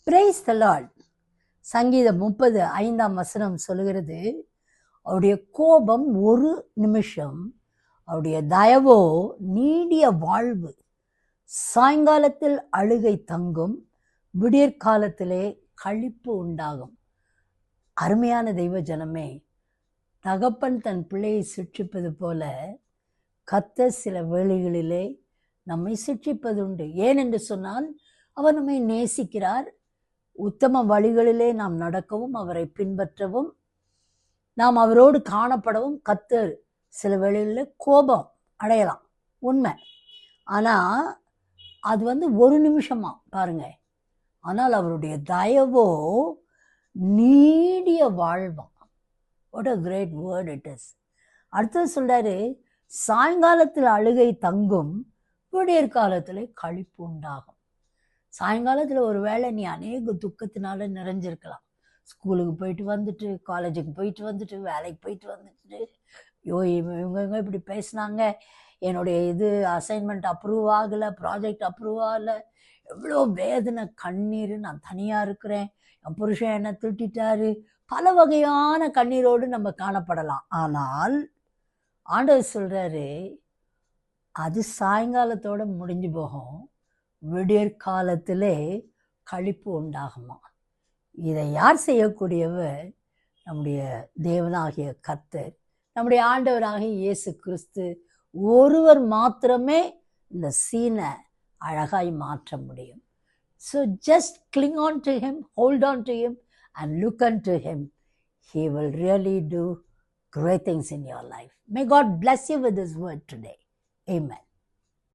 Praise the Lord. சங்கீதம் 30:5 சொல்லுகிறது, அவருடைய கோபம் ஒரு நிமிஷம், அவருடைய தயவோ நீடிய வாழ்வு. சாயங்காலத்தில் அழுகை தங்கும், விடியற்காலத்திலே களிப்பு உண்டாகும். அருமையான தெய்வ ஜனமே, தகப்பன் தன் பிள்ளையை சிட்சிப்பது போல கர்த்தர் சில வேளைகளிலே நம்மை சிட்சிப்பதுண்டு. ஏனென்று சொன்னால், அவர் நம்மை நேசிக்கிறார். உத்தம வழிகளிலே நாம் நடக்கவும், அவரை பின்பற்றவும், நாம் அவரோடு காணப்படவும் கர்த்தர் சில வேளைகளில் கோபம் அடையலாம், உண்மை. ஆனால் அது ஒரு நிமிஷமா பாருங்க. ஆனால் அவருடைய தயவோ நீடிய வாழ்வாம். What a great word it is. அடுத்தது சொல்றாரு, சாயங்காலத்தில் அழுகை தங்கும், விடியற்காலத்தில் களிப்பு உண்டாகும். சாயங்காலத்தில் ஒரு வேளை நீ அநேக துக்கத்தினால நிறைஞ்சிருக்கலாம். ஸ்கூலுக்கு போயிட்டு வந்துட்டு, காலேஜுக்கு போயிட்டு வந்துட்டு, வேலைக்கு போயிட்டு வந்துட்டு, இவங்க இப்படி பேசினாங்க, என்னுடைய அசைன்மெண்ட் அப்ரூவ் ஆகலை, ப்ராஜெக்ட் அப்ரூவ் ஆகலை, எவ்வளோ வேதனை, கண்ணீர், நான் தனியாக இருக்கிறேன், என் புருஷன் என்னை திட்டாரு, பல வகையான கண்ணீரோடு நம்ம காணப்படலாம். ஆனால் ஆண்டவர் சொல்கிறாரு, அது சாயங்காலத்தோடு முடிஞ்சு போகும், விடியற்காலத்திலே களிப்பு உண்டாகுமா. இதை யார் செய்யக்கூடியவர்? நம்முடைய தேவனாகிய கர்த்தர், நம்முடைய ஆண்டவராகிய இயேசு கிறிஸ்து ஒருவர் மாத்திரமே இந்த சீனை அழகாய் மாற்ற முடியும். So just cling on to him, hold on to him and look unto him. He will really do great things in your life. May God bless you with this word today. Amen.